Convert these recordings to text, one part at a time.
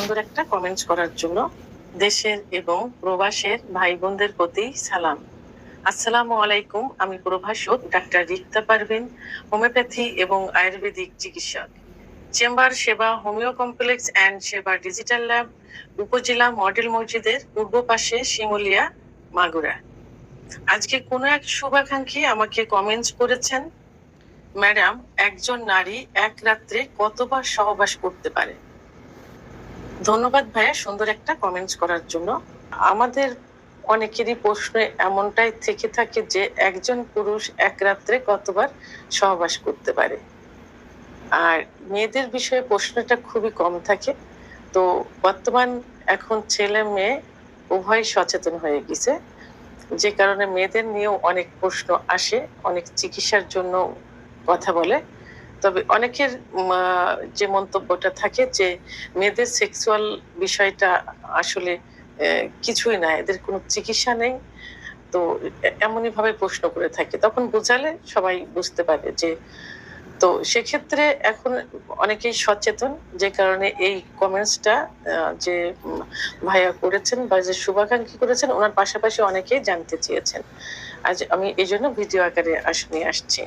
সুন্দর একটা কমেন্টস করার জন্য। দেশের এবং প্রবাসের ভাই বোনদের প্রতি সালাম। আসসালামু আলাইকুম। আমি প্রভাষক ডাক্তার রিক্তা পারভিন, হোমিওপ্যাথি এবং আয়ুর্বেদিক চিকিৎসক। চেম্বার সেবা হোমিও কমপ্লেক্স অ্যান্ড সেবা ডিজিটাল ল্যাব, উপজেলা মডেল মসজিদের পূর্ব পাশে, শিমুলিয়া, মাগুরা। আজকে কোনো এক শুভাকাঙ্ক্ষী আমাকে কমেন্টস করেছেন, ম্যাডাম, একজন নারী এক রাত্রে কতবার সহবাস করতে পারে? ধন্যবাদ ভাইয়া সুন্দর একটা কমেন্টস করার জন্য। আমাদের অনেকেরই প্রশ্ন এমনটাই থেকে থাকে যে একজন পুরুষ এক রাত্রে কতবার সহবাস করতে পারে, আর মেয়েদের বিষয়ে প্রশ্নটা খুবই কম থাকে। তো বর্তমান এখন ছেলে মেয়ে উভয় সচেতন হয়ে গেছে, যে কারণে মেয়েদের নিয়েও অনেক প্রশ্ন আসে, অনেক চিকিৎসার জন্য কথা বলে। তবে অনেকের যে মন্তব্যটা থাকে যে মেয়েদের সেক্সুয়াল বিষয়টা আসলে কিছুই না, এদের কোনো চিকিৎসা নেই। তো এমনই ভাবে প্রশ্ন করে থাকে, তখন বোঝালে সবাই বুঝতে পারে যে, তো সেক্ষেত্রে এখন অনেকেই সচেতন, যে কারণে এই কমেন্টসটা যে ভাইয়া করেছেন বা যে শুভাকাঙ্ক্ষী করেছেন, ওনার পাশাপাশি অনেকেই জানতে চেয়েছেন। আজ আমি এই জন্য ভিডিও আকারে নিয়ে আসছি।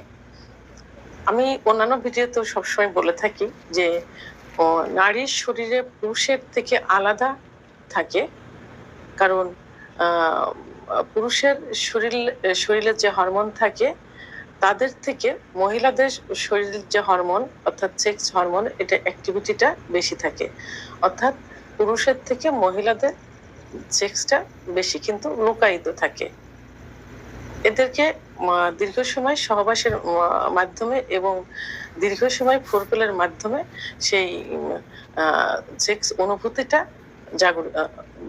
আমি অন্যান্য ভিডিওতে সবসময় বলে থাকি যে নারীর শরীরে পুরুষের থেকে আলাদা থাকে, কারণ পুরুষের শরীরে যে হরমোন থাকে তাদের থেকে মহিলাদের শরীরের যে হরমোন অর্থাৎ সেক্স হরমোন, এটা অ্যাক্টিভিটিটা বেশি থাকে। অর্থাৎ পুরুষের থেকে মহিলাদের সেক্সটা বেশি কিন্তু লুকায়িত থাকে। এদেরকে দীর্ঘ সময় সহবাসের মাধ্যমে এবং দীর্ঘ সময় ফোরপ্লের মাধ্যমে সেই সেক্স অনুভূতিটা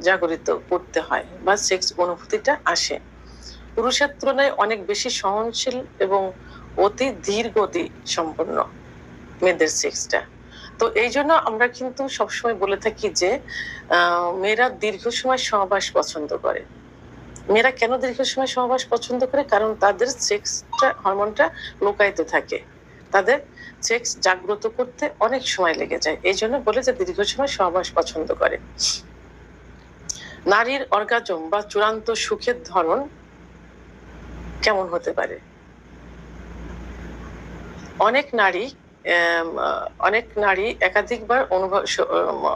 জাগরিত করতে হয় বা সেক্স অনুভূতিটা আসে। পুরুষের তুলনায় অনেক বেশি সহনশীল এবং অতি ধীর গতি সম্পন্ন মেয়েদের সেক্সটা। তো এই জন্য আমরা কিন্তু সবসময় বলে থাকি যে মেয়েরা দীর্ঘ সময় সহবাস পছন্দ করে। মেয়েরা কেন দীর্ঘ সময় সহবাস পছন্দ করে? কারণ তাদের সেক্সটা হরমোনটা লুকায়িত থাকে, তাদের সেক্স জাগ্রত করতে অনেক সময় লেগে যায়, এই জন্য বলে যে দীর্ঘ সময় সহবাস পছন্দ করে। নারীর অর্গাজম বা চূড়ান্ত সুখের ধরন কেমন হতে পারে? অনেক নারী একাধিকবার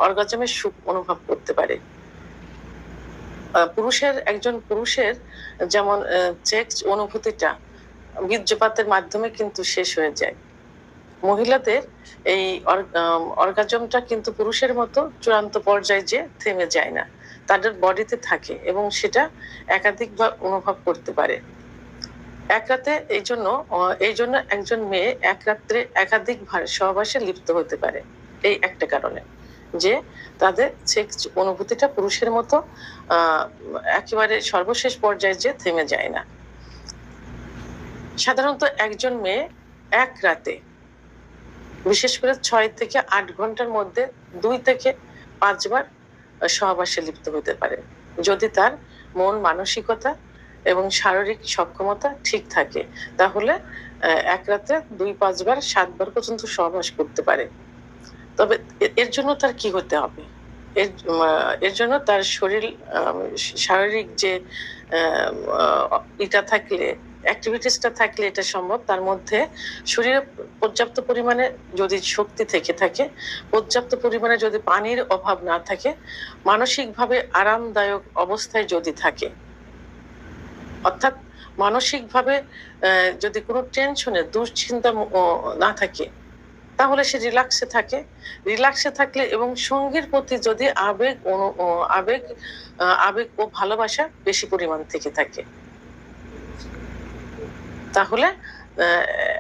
অর্গাজমের সুখ অনুভব করতে পারে। একজন পুরুষের যেমন সেক্স অনুভূতিটা বীর্যপাতের মাধ্যমে কিন্তু শেষ হয়ে যায়, মহিলাদের এই অর্গাজমটা কিন্তু পুরুষের মতো চূড়ান্ত পর্যায়ে যে থেমে যায় না, তাদের বডিতে থাকে এবং সেটা একাধিকবার অনুভব করতে পারে এক রাতে। এই জন্য একজন মেয়ে এক রাত্রে একাধিকবার সহবাসে লিপ্ত হতে পারে, এই একটা কারণে যে তাদের সেক্স অনুভূতিটা পুরুষের মতো একেবারে সর্বশেষ পর্যায়ে যে থেমে যায় না। সাধারণত একজন মেয়ে এক রাতে বিশেষ করে 6 থেকে 8 ঘন্টার মধ্যে 2 থেকে 5 বার সহবাসে লিপ্ত হতে পারে, যদি তার মন মানসিকতা এবং শারীরিক সক্ষমতা ঠিক থাকে, তাহলে এক রাতে 2-5 বার 7 বার পর্যন্ত সহবাস করতে পারে। তবে এর জন্য তার কি হতে হবে? এর জন্য তার শারীরিক যে এটা থাকলে, অ্যাক্টিভিটিসটা থাকলে এটা সম্ভব। তার মধ্যে শরীরে পর্যাপ্ত পরিমাণে যদি শক্তি থেকে থাকে, পর্যাপ্ত পরিমাণে যদি পানির অভাব না থাকে, মানসিকভাবে আরামদায়ক অবস্থায় যদি থাকে, অর্থাৎ মানসিকভাবে যদি কোনো টেনশনে দুশ্চিন্তা না থাকে, তাহলে সে রিল্যাক্সে থাকলে এবং সঙ্গীর প্রতি যদি আবেগ ও ভালোবাসা বেশি পরিমাণ থেকে থাকে, তাহলে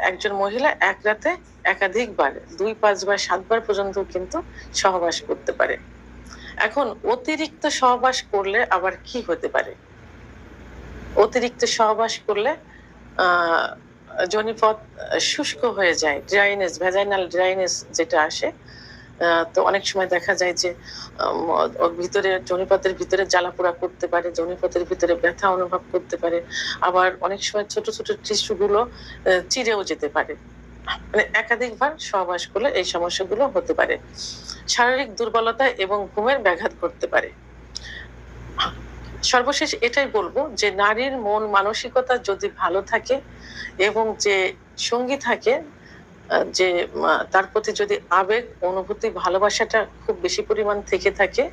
একজন মহিলা এক রাতে একাধিকবার 2-5 বার 7 বার পর্যন্ত কিন্তু সহবাস করতে পারে। এখন অতিরিক্ত সহবাস করলে আবার কি হতে পারে? অতিরিক্ত সহবাস করলে যোনিপথ শুষ্ক হয়ে যায়, ড্রাইনেস, ভ্যাজাইনাল ড্রাইনেস যেটা আসে। তো অনেক সময় দেখা যায় যে ভিতরে যোনিপথের ভিতরে জ্বালাপোড়া করতে পারে, যোনিপথের ভিতরে ব্যথা অনুভব করতে পারে, আবার অনেক সময় ছোট ছোট টিস্যু গুলো চিরেও যেতে পারে। মানে একাধিকবার সহবাস করলে এই সমস্যাগুলো হতে পারে। শারীরিক দুর্বলতা এবং ঘুমের ব্যাঘাত ঘটতে পারে। সর্বশেষ এটাই বলবো যে নারীর মন মানসিকতা যদি ভালো থাকে এবং যে সঙ্গী থাকে যে তার প্রতি যদি আবেগ অনুভূতি ভালোবাসাটা খুব বেশি পরিমাণ থেকে থাকে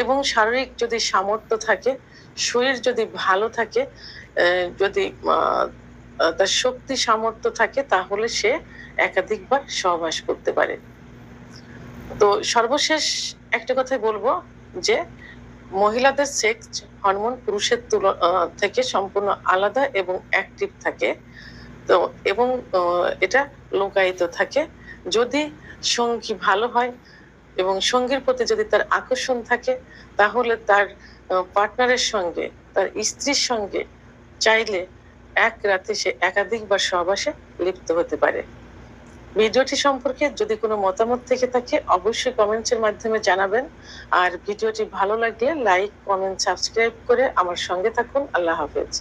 এবং শারীরিক যদি সামর্থ্য থাকে, শরীর যদি ভালো থাকে, যদি তার শক্তি সামর্থ্য থাকে, তাহলে সে একাধিকবার সহবাস করতে পারে। তো সর্বশেষ একটা কথাই বলবো যে মহিলাদের সেক্স হরমোন পুরুষের থেকে সম্পূর্ণ আলাদা এবং অ্যাক্টিভ থাকে। তো এবং এটা লুকায়িত থাকে। যদি সঙ্গী ভালো হয় এবং সঙ্গীর প্রতি যদি তার আকর্ষণ থাকে, তাহলে তার পার্টনারের সঙ্গে, তার স্ত্রীর সঙ্গে চাইলে এক রাতে সে একাধিকবার সহবাসে লিপ্ত হতে পারে। ভিডিওটি সম্পর্কে যদি কোনো মতামত থেকে থাকে অবশ্যই কমেন্টসের মাধ্যমে জানাবেন। আর ভিডিওটি ভালো লাগলে লাইক, কমেন্ট, সাবস্ক্রাইব করে আমার সঙ্গে থাকুন। আল্লাহ হাফেজ।